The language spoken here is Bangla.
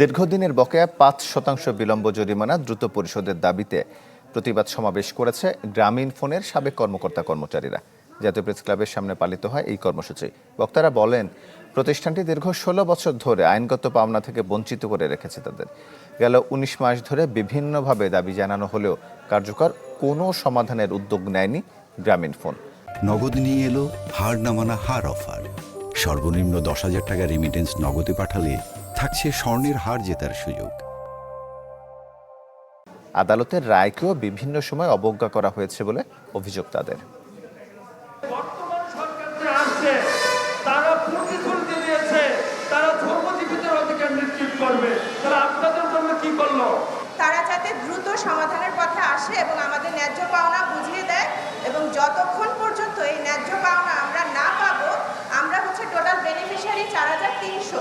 দীর্ঘদিনের বকেয়া ৫% বিলম্ব জরিমানা দ্রুত পরিশোধের দাবিতে প্রতিবাদ সমাবেশ করেছে গ্রামীণ ফোনের সাবেক কর্মকর্তা কর্মচারীরা। জাতীয় প্রেস ক্লাবের সামনে পালিত হয় এই কর্মসূচি। বক্তারা বলেন, প্রতিষ্ঠানটি দীর্ঘ ১৬ বছর ধরে আইনগত পাওনা থেকে বঞ্চিত করে রেখেছে তাদের। গেল ১৯ মাস ধরে বিভিন্নভাবে দাবি জানানো হলেও কার্যকর কোনো সমাধানের উদ্যোগ নেয়নি গ্রামীণ ফোন। নগদ নিয়ে এলো হার না মানা হার অফার। সর্বনিম্ন ১০,০০০ টাকা রেমিটেন্স নগদে পাঠালে থাকছে স্বর্ণের হার জেতার সুযোগ। আদালতের রায়কেও বিভিন্ন সময় অবজ্ঞা করা হয়েছে বলে অভিযোগ তাদের। বর্তমান সরকার যে আছে তারা প্রতিশ্রুতি দিয়েছে তারা ধর্মজীবীদের অধিকার নিশ্চিত করবে, তারা আপনাদের জন্য কি করলো? তারা যাতে দ্রুত সমাধানের পথে আসে এবং আমাদের ন্যায্য পাওনা বুঝিয়ে দেয়, এবং যতক্ষণ পর্যন্ত এই ন্যায্য পাওনা আমরা না পাবো, আমরা টোটাল বেনিফিশিয়ারি ৪,৩০০।